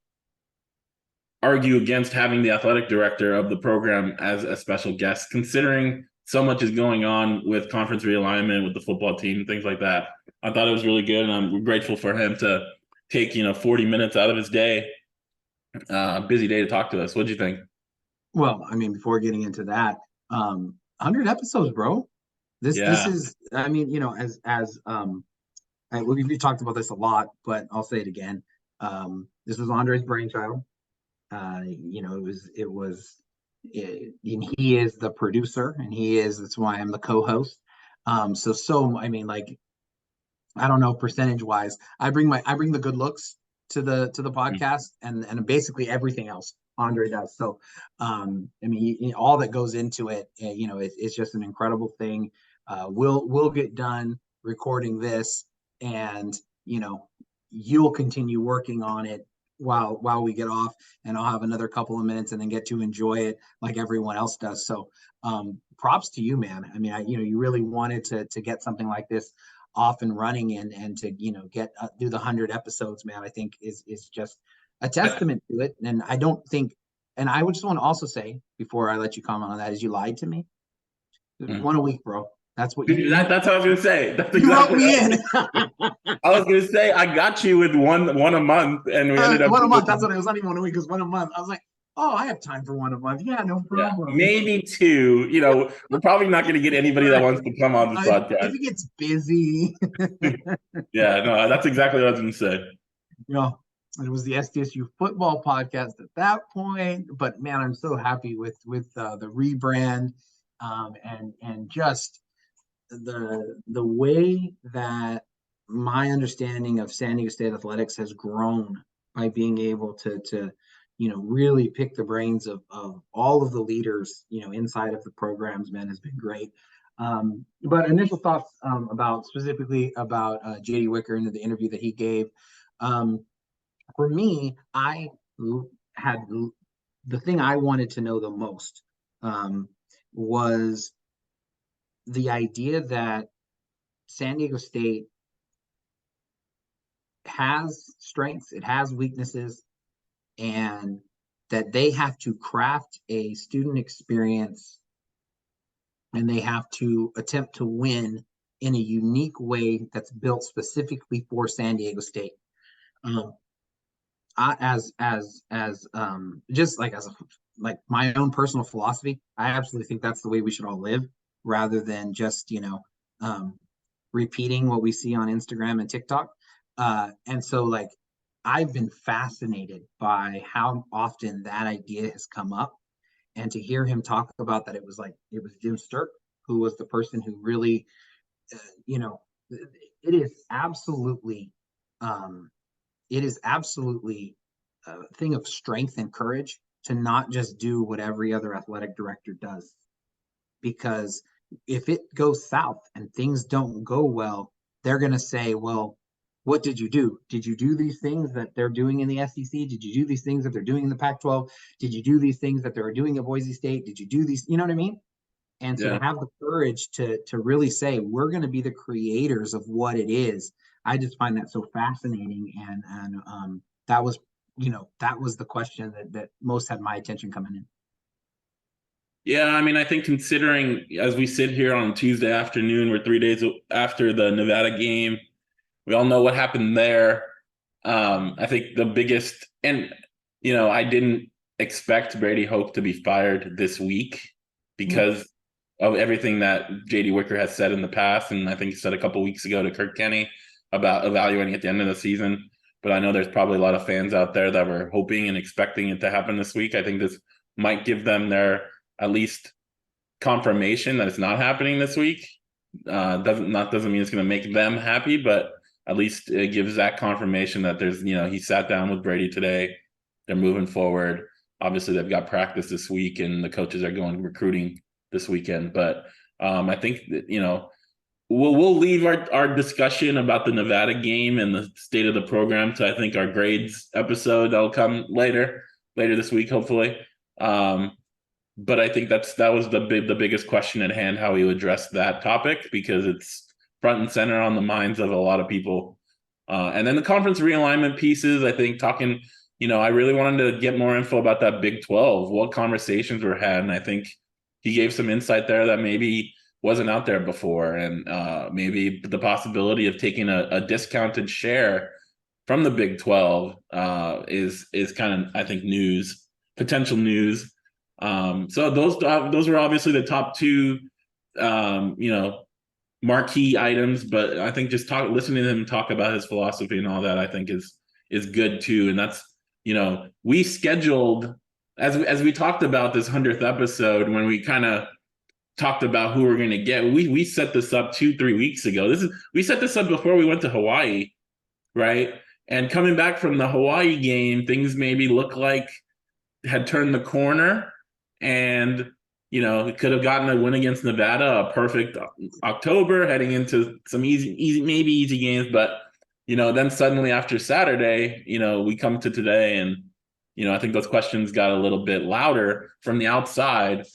argue against having the athletic director of the program as a special guest, considering so much is going on with conference realignment, with the football team, things like that. I thought it was really good, and I'm grateful for him to take 40 minutes out of his day, busy day, to talk to us. What'd you think? Well, I mean, before getting into that, 100 episodes, bro. This is, I mean, we've talked about this a lot, but I'll say it again. This was Andre's brainchild. It was, and he is the producer, and that's why I'm the co-host. I mean, like, I don't know, percentage wise, I bring the good looks to the podcast, and basically everything else Andre does. So, I mean, all that goes into it, it's just an incredible thing. We'll get done recording this, and you'll continue working on it while we get off, and I'll have another couple of minutes and then get to enjoy it like everyone else does. So, props to you, man. I mean, you really wanted to get something like this off and running, and to get do the 100 episodes, man. I think is just a testament to it. And I don't think, and I would just want to also say before I let you comment on that, is you lied to me. One a week, bro. That's what you. That's what I was gonna say. That's exactly you wrote me in. I was gonna say I got you with one a month, and we ended up one a month. That's what it was. Not even 1 week. It was 1 a month. I was like, oh, I have time for 1 a month. Yeah, no problem. Yeah, maybe 2. We're probably not going to get anybody that wants to come on this podcast. If it gets busy. Yeah, no, that's exactly what I was going to say. It was the SDSU football podcast at that point. But man, I'm so happy with the rebrand, and just the way that my understanding of San Diego State athletics has grown by being able to really pick the brains of all of the leaders, inside of the programs, man, has been great. But initial thoughts specifically about JD Wicker and the interview that he gave. For me, I had the thing I wanted to know the most was the idea that San Diego State has strengths, it has weaknesses, and that they have to craft a student experience, and they have to attempt to win in a unique way that's built specifically for San Diego State. Just like my own personal philosophy, I absolutely think that's the way we should all live, rather than just repeating what we see on Instagram and TikTok. And so, like, I've been fascinated by how often that idea has come up, and to hear him talk about that, it was Jim Sturk who was the person who really you know, it is absolutely, it is absolutely a thing of strength and courage to not just do what every other athletic director does. Because if it goes south and things don't go well, they're going to say, well, what did you do? Did you do these things that they're doing in the SEC? Did you do these things that they're doing in the Pac-12? Did you do these things that they're doing at Boise State? Did you do these? You know what I mean? And so to Yeah. have the courage to really say, we're going to be the creators of what it is, I just find that so fascinating. And that was, that was the question that most had my attention coming in. Yeah, I mean, I think considering as we sit here on Tuesday afternoon, we're 3 days after the Nevada game. We all know what happened there. I think the biggest, and I didn't expect Brady Hoke to be fired this week because of everything that JD Wicker has said in the past, and I think he said a couple weeks ago to Kirk Kenny about evaluating at the end of the season. But I know there's probably a lot of fans out there that were hoping and expecting it to happen this week. I think this might give them their at least confirmation that it's not happening this week. Doesn't mean it's going to make them happy, but at least it gives that confirmation that there's, he sat down with Brady today. They're moving forward. Obviously, they've got practice this week, and the coaches are going recruiting this weekend. But I think that, we'll leave our discussion about the Nevada game and the state of the program to, I think, our grades episode that'll come later this week, hopefully. But I think that was the biggest question at hand, how you address that topic, because it's front and center on the minds of a lot of people. And then the conference realignment pieces, I think talking, I really wanted to get more info about that Big 12, what conversations were had. And I think he gave some insight there that maybe wasn't out there before. And maybe the possibility of taking a discounted share from the Big 12 is kind of, I think, potential news. So those are obviously the top two, marquee items, but I think just listening to him talk about his philosophy and all that, I think is good too. And that's, we scheduled as we talked about this 100th episode, when we kind of talked about who we're going to get, we set this up 2-3 weeks ago. We set this up before we went to Hawaii, right? And coming back from the Hawaii game, things maybe look like had turned the corner. And, it could have gotten a win against Nevada, a perfect October, heading into some maybe easy games. But, then suddenly after Saturday, we come to today and, I think those questions got a little bit louder from the outside.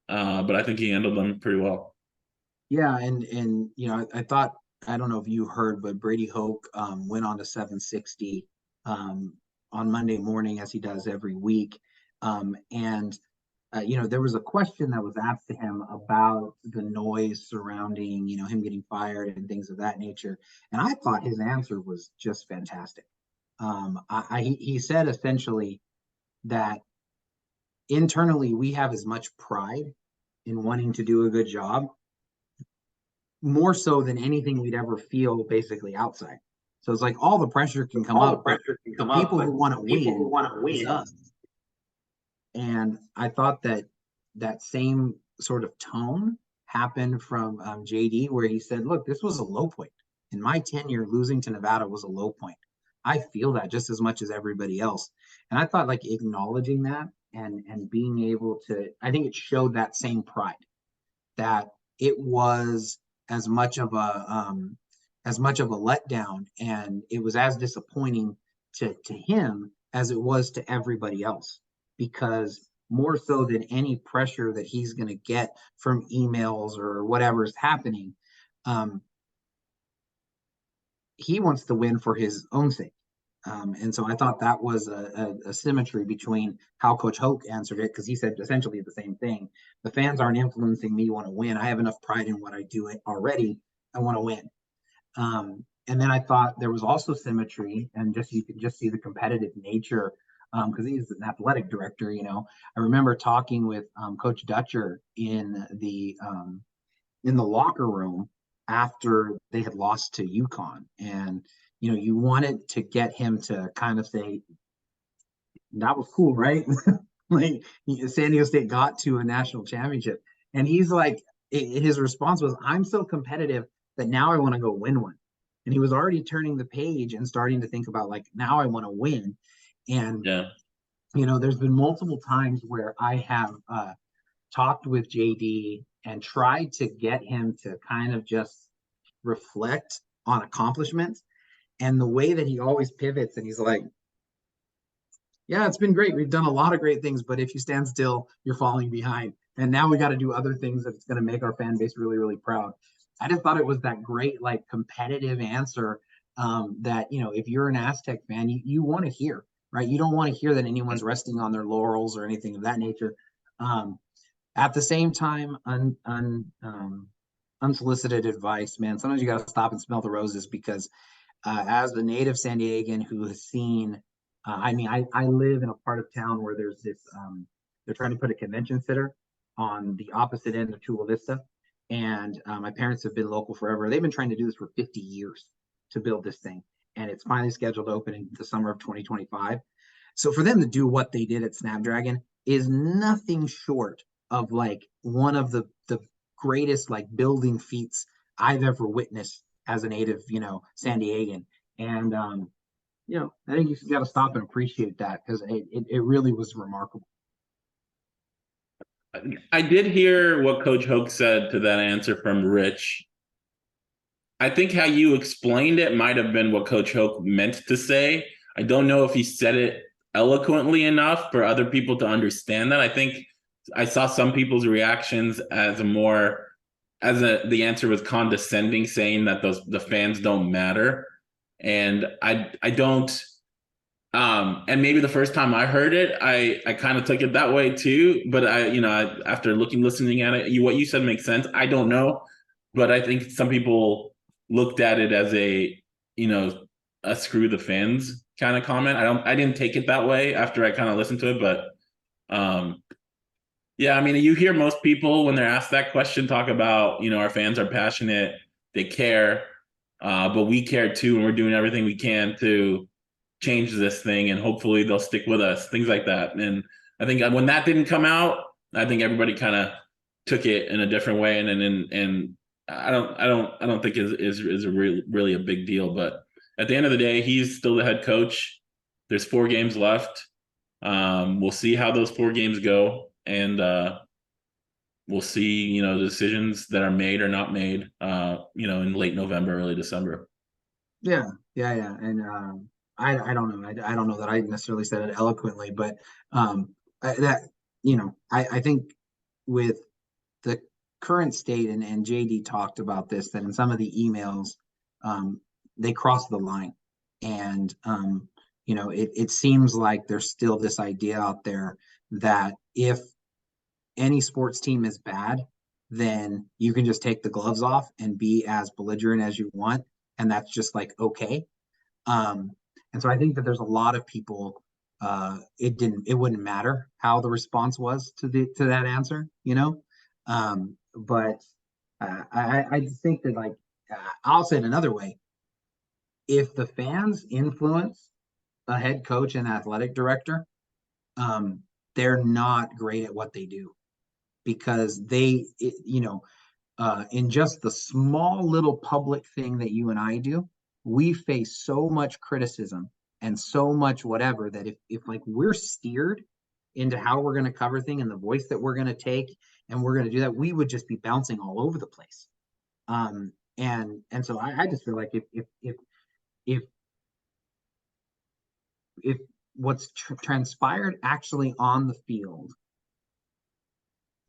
But I think he handled them pretty well. Yeah. And I thought, I don't know if you heard, but Brady Hoke went on to 760 on Monday morning, as he does every week. There was a question that was asked to him about the noise surrounding, him getting fired and things of that nature. And I thought his answer was just fantastic. He said essentially that internally we have as much pride in wanting to do a good job, more so than anything we'd ever feel basically outside. So it's like all the pressure can come up. People who want to win us. And I thought that same sort of tone happened from JD, where he said, look, this was a low point. In my tenure, losing to Nevada was a low point. I feel that just as much as everybody else. And I thought like acknowledging that and being able to, I think it showed that same pride, that it was as much of a letdown, and it was as disappointing to him as it was to everybody else. Because more so than any pressure that he's going to get from emails or whatever is happening, he wants to win for his own sake. And so I thought that was a symmetry between how Coach Hoke answered it, because he said essentially the same thing. The fans aren't influencing me to want to win. I have enough pride in what I do already. I want to win. And then I thought there was also symmetry, and you could just see the competitive nature, because he's an athletic director. I remember talking with Coach Dutcher in the locker room after they had lost to UConn, and you wanted to get him to kind of say, that was cool, right? Like San Diego State got to a national championship, and he's like, his response was, I'm so competitive that now I want to go win one. And he was already turning the page and starting to think about like, now I want to win. And, Yeah. there's been multiple times where I have talked with JD and tried to get him to kind of just reflect on accomplishments. And the way that he always pivots and he's like, yeah, it's been great. We've done a lot of great things, but if you stand still, you're falling behind. And now we got to do other things that's going to make our fan base really, really proud. I just thought it was that great, like, competitive answer that, if you're an Aztec fan, you want to hear, right? You don't want to hear that anyone's resting on their laurels or anything of that nature. At the same time, unsolicited advice, man, sometimes you got to stop and smell the roses because as the native San Diegan who has seen, I live in a part of town where there's this, they're trying to put a convention center on the opposite end of Chula Vista. And my parents have been local forever. They've been trying to do this for 50 years to build this thing. And it's finally scheduled to open in the summer of 2025. So for them to do what they did at Snapdragon is nothing short of like one of the greatest like building feats I've ever witnessed as a native, San Diegan. And, I think you got to stop and appreciate that because it really was remarkable. I did hear what Coach Hoke said to that answer from Rich. I think how you explained it might have been what Coach Hoke meant to say. I don't know if he said it eloquently enough for other people to understand that. I think I saw some people's reactions as the answer was condescending, saying that the fans don't matter. And I don't, and maybe the first time I heard it, I kind of took it that way too. But after listening at it, what you said makes sense. I don't know, but I think some people looked at it as a screw the fans kind of comment. I didn't take it that way after I kind of listened to it, but yeah, I mean, you hear most people when they're asked that question talk about, our fans are passionate, they care, but we care too, and we're doing everything we can to change this thing, and hopefully they'll stick with us, things like that. And I think when that didn't come out, I think everybody kind of took it in a different way, and I don't think is really a big deal. But at the end of the day, he's still the head coach. There's 4 games left. We'll see how those 4 games go. And we'll see, the decisions that are made or not made, in late November, early December. Yeah. And I don't know. I don't know that I necessarily said it eloquently, but I think with the current state, and JD talked about this, that in some of the emails, they crossed the line. And, it seems like there's still this idea out there that if any sports team is bad, then you can just take the gloves off and be as belligerent as you want. And that's just like, okay. And so I think that there's a lot of people, it wouldn't matter how the response was to that answer, but I just think that, like, I'll say it another way. If the fans influence a head coach and athletic director, they're not great at what they do, because in just the small little public thing that you and I do, we face so much criticism and so much whatever that if like we're steered into how we're going to cover thing and the voice that we're going to take, and we're going to do that, we would just be bouncing all over the place. And so I just feel like if what's transpired actually on the field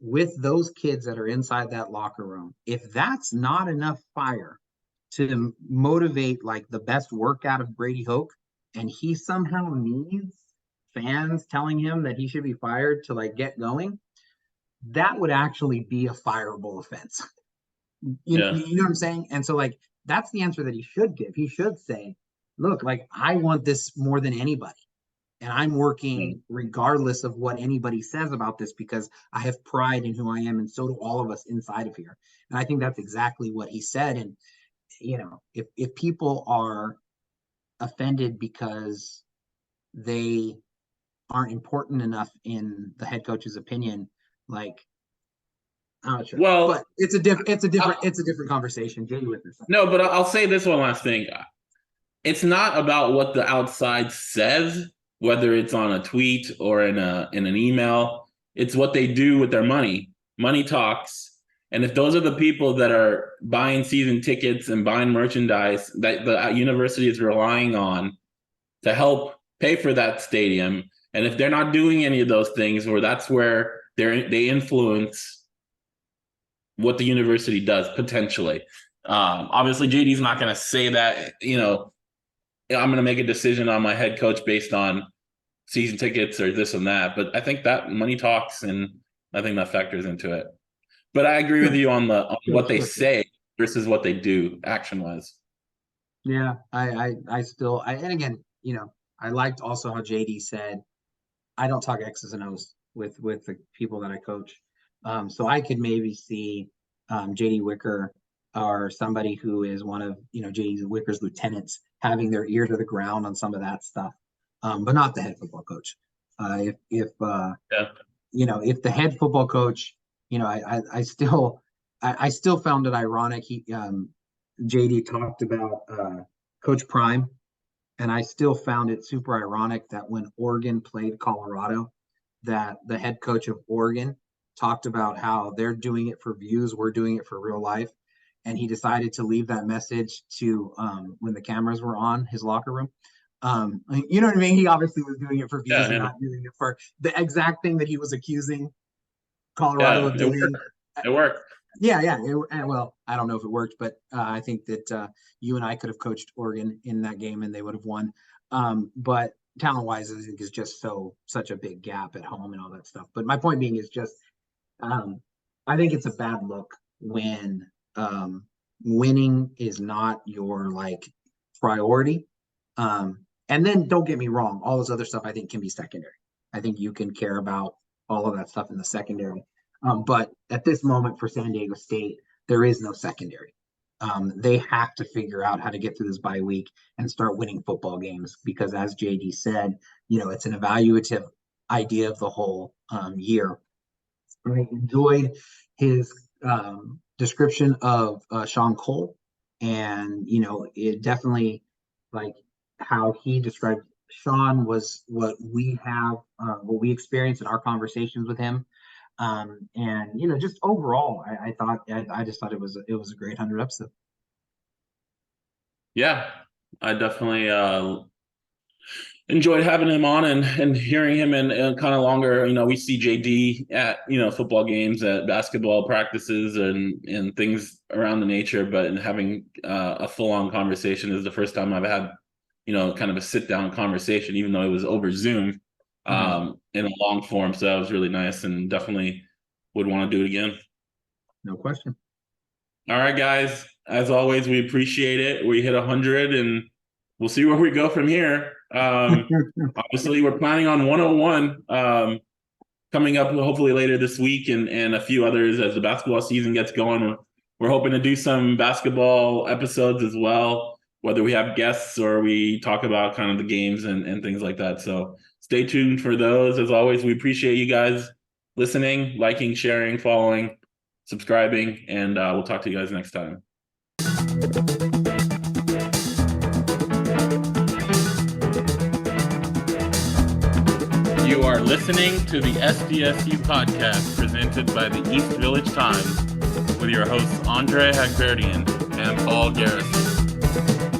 with those kids that are inside that locker room, if that's not enough fire to motivate like the best work out of Brady Hoke, and he somehow needs fans telling him that he should be fired to like get going, that would actually be a fireable offense. You know what I'm saying? And so like that's the answer that he should give. He should say, look, like I want this more than anybody. And I'm working regardless of what anybody says about this because I have pride in who I am, and so do all of us inside of here. And I think that's exactly what he said. And if people are offended because they aren't important enough in the head coach's opinion, like I'm not sure. Well, but it's a different conversation. JD Wicker. No, but I'll say this one last thing. It's not about what the outside says, whether it's on a tweet or in an email. It's what they do with their money. Money talks. And if those are the people that are buying season tickets and buying merchandise that the university is relying on to help pay for that stadium, and if they're not doing any of those things, or that's where they influence what the university does potentially. Obviously, JD's not going to say that, I'm going to make a decision on my head coach based on season tickets or this and that. But I think that money talks, and I think that factors into it. But I agree with you on what they say versus what they do action wise. Yeah, I still, and again, I liked also how JD said, I don't talk X's and O's with the people that I coach. So I could maybe see JD Wicker or somebody who is one of JD Wicker's lieutenants having their ear to the ground on some of that stuff, but not the head football coach. If the head football coach, I still found it ironic. JD talked about Coach Prime, and I still found it super ironic that when Oregon played Colorado, that the head coach of Oregon talked about how they're doing it for views, we're doing it for real life. And he decided to leave that message to when the cameras were on his locker room. You know what I mean? He obviously was doing it for views and not doing it for the exact thing that he was accusing Colorado of doing. It worked. Yeah. Well, I don't know if it worked, but I think that you and I could have coached Oregon in that game and they would have won. But talent-wise, I think is just such a big gap at home and all that stuff. But my point being is just, I think it's a bad look when winning is not your priority. And then don't get me wrong, all this other stuff I think can be secondary. I think you can care about all of that stuff in the secondary. But at this moment for San Diego State, there is no secondary. They have to figure out how to get through this bye week and start winning football games because, as JD said, it's an evaluative idea of the whole year. I enjoyed his description of Shaun Cole, and it definitely how he described Shaun was what we experienced in our conversations with him. And just overall, I just thought it was a great 100 episode. Yeah, I definitely enjoyed having him on and hearing him in kind of longer. We see JD at football games, at basketball practices, and things around the nature. But having a full-on conversation is the first time I've had kind of a sit-down conversation, even though it was over Zoom. In a long form. So that was really nice and definitely would want to do it again. No question. All right, guys. As always, we appreciate it. We hit 100 and we'll see where we go from here. Obviously, we're planning on 101 coming up hopefully later this week and a few others as the basketball season gets going. We're hoping to do some basketball episodes as well, whether we have guests or we talk about kind of the games and things like that. So stay tuned for those. As always, we appreciate you guys listening, liking, sharing, following, subscribing, and we'll talk to you guys next time. You are listening to the SDSU podcast presented by the East Village Times with your hosts Andre Hagberdian and Paul Garrison.